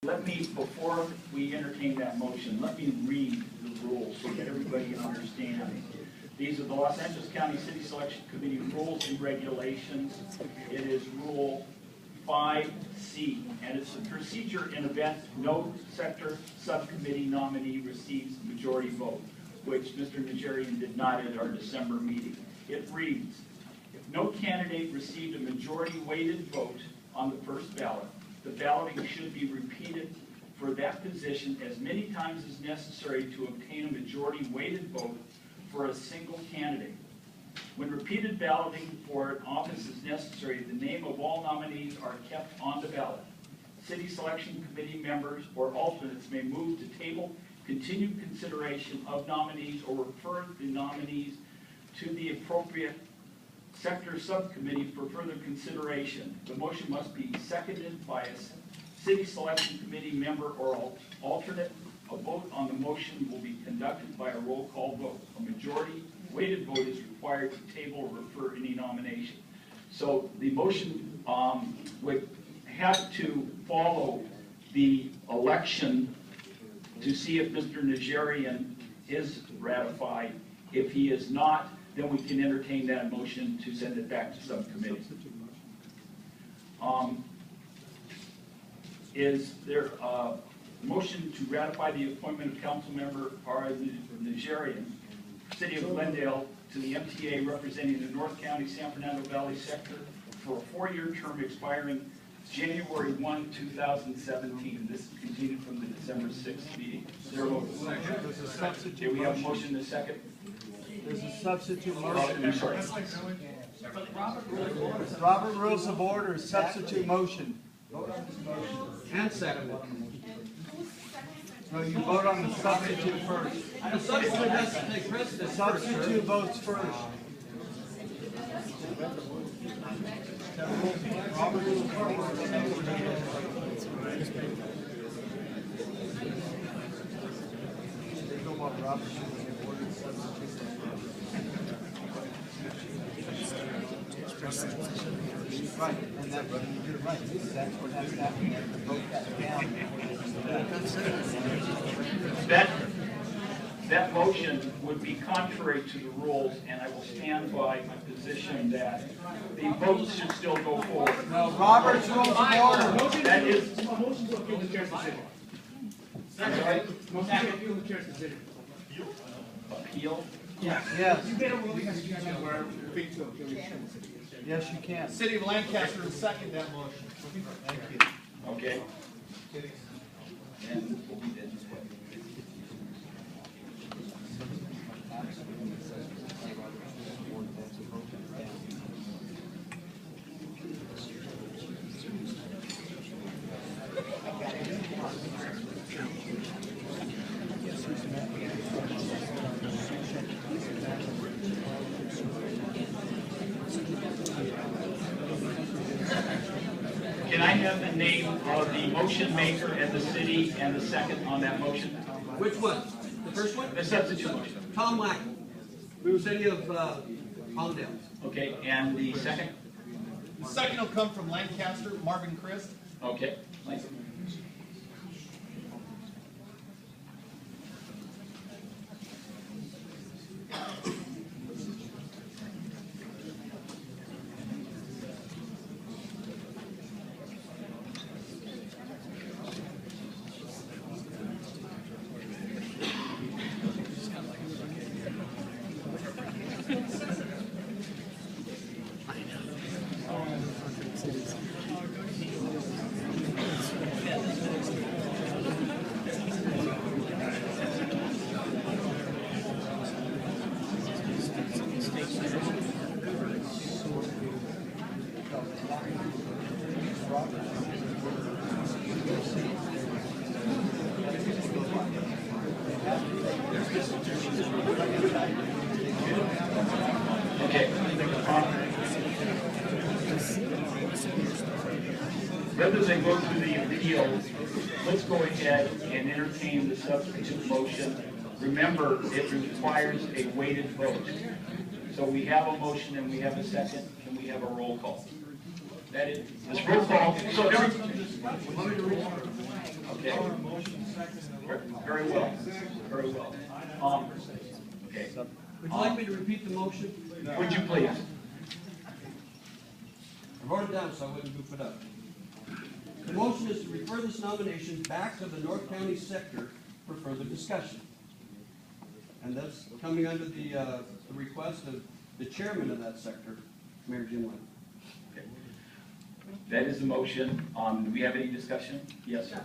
Let me, before we entertain that motion, let me read the rules so that everybody can understand. These are the Los Angeles County City Selection Committee rules and regulations. It is Rule 5C, and it's the procedure in event no sector subcommittee nominee receives majority vote, which Mr. Najarian did not at our December meeting. It reads, if no candidate received a majority weighted vote on the first ballot, the balloting should be repeated for that position as many times as necessary to obtain a majority weighted vote for a single candidate. When repeated balloting for an office is necessary, the name of all nominees are kept on the ballot. City Selection Committee members or alternates may move to table continued consideration of nominees or refer the nominees to the appropriate sector subcommittee for further consideration. The motion must be seconded by a City Selection Committee member or alternate. A vote on the motion will be conducted by a roll call vote. A majority weighted vote is required to table or refer any nomination. So the motion would have to follow the election to see if Mr. Najarian is ratified. If he is not, then we can entertain that motion to send it back to subcommittee. Is there a motion to ratify the appointment of Councilmember R. Najarian, City of Glendale, to the MTA representing the North County San Fernando Valley sector for a 4-year term expiring January 1, 2017. This is continued from the December 6th meeting. Is there a motion? Do we have a motion in a second? There's a substitute motion. I'm sorry. Robert Rules of Order, substitute motion. And second. No, you vote on the substitute first. The substitute has to take precedence. Substitute votes first. Robert Rules of Order. Right, and that, you're right, that's what has to happen, you have to vote that down. That motion would be contrary to the rules, and I will stand by my position that the votes should still go forward. No, Robert's Rules of Order. That is, Motion to appeal the chair's decision. Motion to appeal the chair's decision. appeal. Yes, You get a ruling as a chairman where you're free to appeal the chair's decision. yes, you can. City of Lancaster will second that motion. Thank you. Okay. And we'll be then. Can I have the name of the motion maker and the city and the second on that motion? Which one? The first one? The substitute motion. Tom Lack, City of Hollandale. Okay, and the second? The second will come from Lancaster, Marvin Christ. Okay. Okay. Rather than go through the appeal, let's go ahead and entertain the substitute motion. Remember, it requires a weighted vote. So we have a motion and we have a second, and we have a roll call. That is, this roll call. So every, okay. Okay. Very well, very well. Okay, Would you like me to repeat the motion? would you please? I wrote it down so I wouldn't goof it up. The motion is to refer this nomination back to the North County sector for further discussion. And that's coming under the request of the chairman of that sector, Mayor Jim Lynn. Okay. That is the motion. Do we have any discussion? Yes, sir.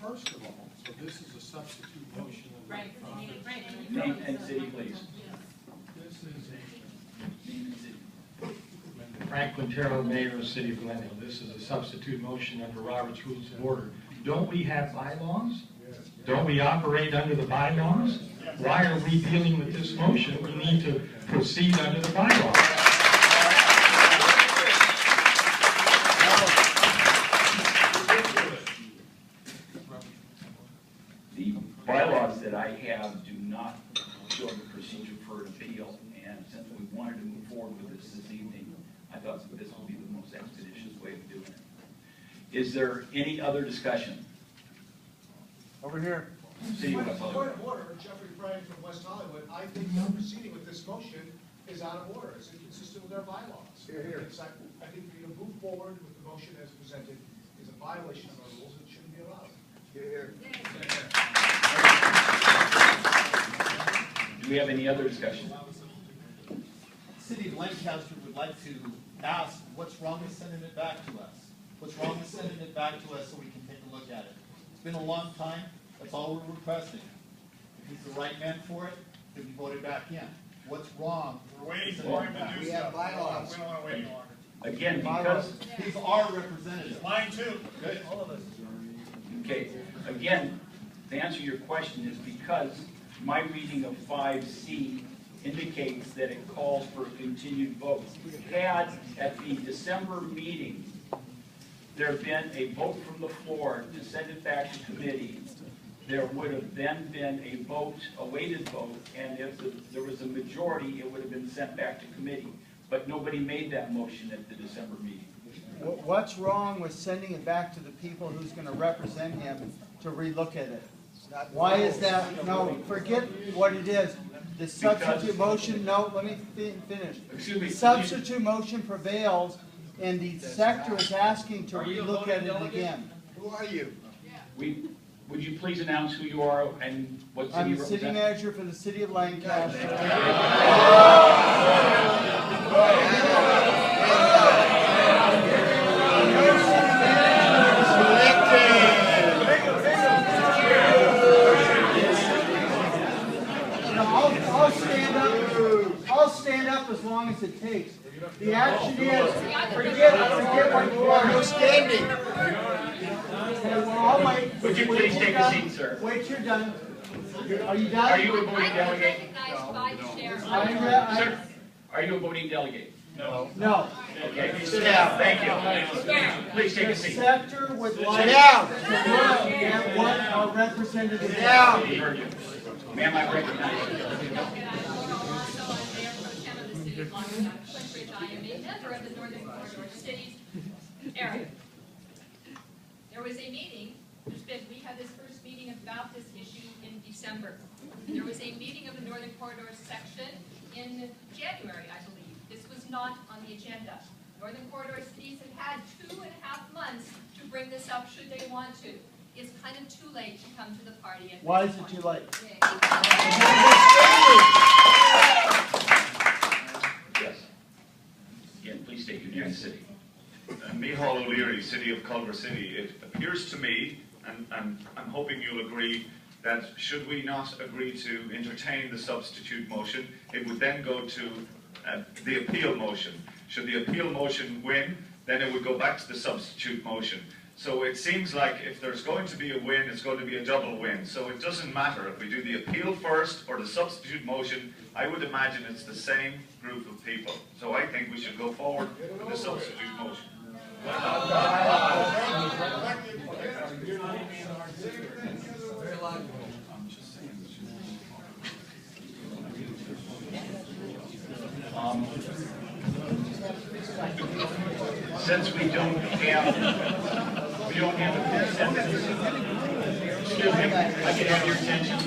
First of all, so this is a substitute motion. Right, right. Name and city, please. This is Name and city. Frank Quintero, Mayor of the City of Glendale. This is a substitute motion under Robert's Rules of Order. Don't we have bylaws? Don't we operate under the bylaws? Why are we dealing with this motion? We need to proceed under the bylaws. The bylaws that I have do not show the procedure for an appeal, and since we wanted to move forward with this evening, I thought that this would be the most expeditious way of doing it. Is there any other discussion? Over here. City of West Point Hollywood. of order, Jeffrey Bryan from West Hollywood. I think the proceeding with this motion is out of order. It's inconsistent with our bylaws. I think for you to move forward with the motion as presented is a violation of our rules and shouldn't be allowed. Do we have any other discussion? City of Lancaster would like to ask, what's wrong with sending it back to us? What's wrong with sending it back to us so we can take a look at it? It's been a long time, that's all we're requesting. If he's the right man for it, he'll be voted back in. What's wrong? We're waiting for him to do We have stuff. bylaws. We don't want to wait any longer. Again, because, He's our representative. Mine too. Good. okay, again, to answer your question is because my reading of 5C indicates that it calls for a continued vote. Had at the December meeting, there been a vote from the floor to send it back to committee, there would have then been a vote, a weighted vote, and if there was a majority, it would have been sent back to committee. But nobody made that motion at the December meeting. What's wrong with sending it back to the people who's gonna represent him to relook at it? Why is that? No, forget what it is. The substitute motion, no, let me finish. Excuse me. The substitute motion prevails, and the sector is asking to relook at it again. Who are you? Would you please announce who you are and what city I'm you the city represent? manager for the city of Lancaster. I'll stand up as long as it takes. The action is, forget what you are. No standing. I'll wait. Would you please take a seat, sir? Wait, you're done. Are you done? Are you a voting I'm delegate? recognized by the chair. Sir, are you a voting delegate? No. Okay, sit down, thank you. Please take a The seat. sector would like to look at what our representative is. We heard you. Ma'am, I recognize you. I am a member of the Northern Corridor Cities. Eric, there was a meeting, we had this first meeting about this issue in December. There was a meeting of the Northern Corridor section in January, I believe. This was not on the agenda. Northern Corridor cities have had 2.5 months to bring this up should they want to. It's kind of too late to come to the party at Why this is it point. too late? Yes. Again, please state your name and city. Micheál O'Leary, City of Culver City. It appears to me, and I'm hoping you'll agree, that should we not agree to entertain the substitute motion, it would then go to the appeal motion. Should the appeal motion win, then it would go back to the substitute motion. So it seems like if there's going to be a win, it's going to be a double win. So it doesn't matter if we do the appeal first or the substitute motion. I would imagine it's the same group of people. So I think we should go forward with the substitute motion. Since we don't have a consensus, Excuse me, I can have your attention.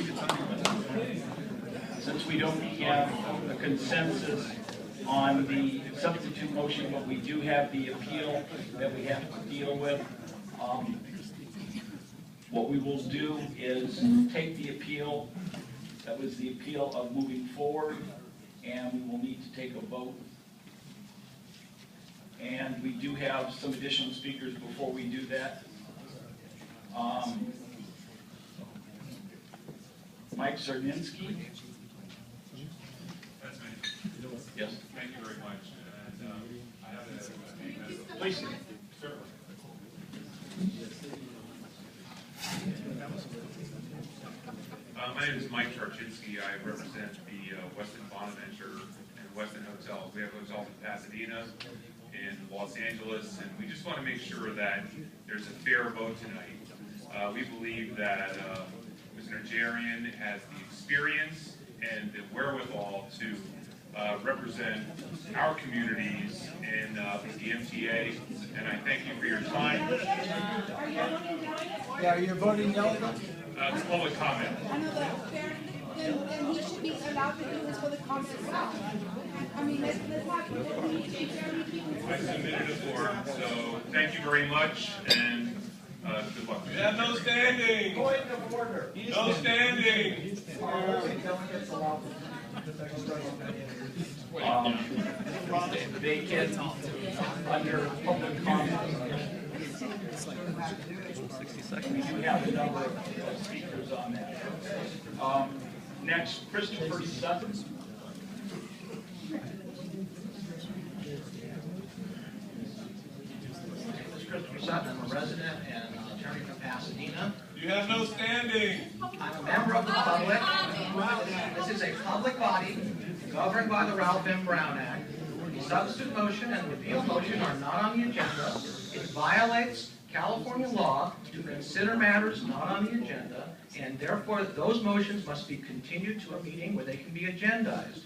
Since we don't have a consensus on the substitute motion, but we do have the appeal that we have to deal with, what we will do is take the appeal, that was the appeal of moving forward, and we will need to take a vote. And we do have some additional speakers before we do that. Mike Cerninsky. That's me. Yes. Thank you very much. And I have a Please. Sure. My name is Mike Charchinsky. I represent the Westin Bonaventure and Westin Hotels. We have hotels in Pasadena, in Los Angeles, and we just want to make sure that there's a fair vote tonight. We believe that Mr. Najarian has the experience and the wherewithal to represent our communities in the MTA, and I thank you for your time. Yeah, you're voting no? It's public comment. I know that, then he should be allowed to do this for the comment as well. I mean, let's have, I submitted a form, so thank you very much, and good luck. We have no standing. Point of order. No standing. Vacant under public comment. We do have a number of speakers on that. Next, Christopher Sutton. Christopher Sutton. I'm a resident and attorney from Pasadena. You have no standing. I'm a member of the public. This is a public body governed by the Ralph M. Brown Act. The substitute motion and the appeal motion are not on the agenda. It violates California law to consider matters not on the agenda, and therefore those motions must be continued to a meeting where they can be agendized.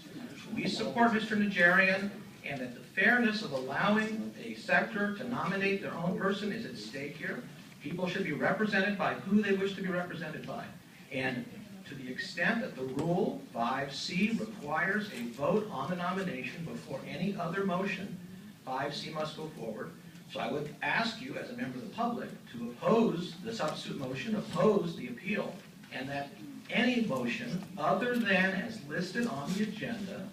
We support Mr. Najarian, and that the fairness of allowing a sector to nominate their own person is at stake here. People should be represented by who they wish to be represented by. And to the extent that the rule 5C requires a vote on the nomination before any other motion, 5C must go forward. So I would ask you, as a member of the public, to oppose the substitute motion, oppose the appeal, and that any motion other than as listed on the agenda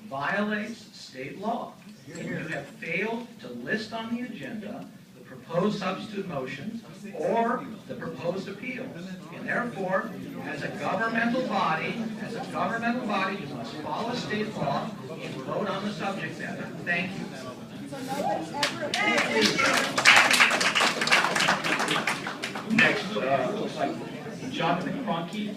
violates state law. And you have failed to list on the agenda the proposed substitute motion or the proposed appeal. And therefore, as a governmental body, you must follow state law and vote on the subject matter. Thank you. so nobody's ever. Next, looks like Jonathan Cronky.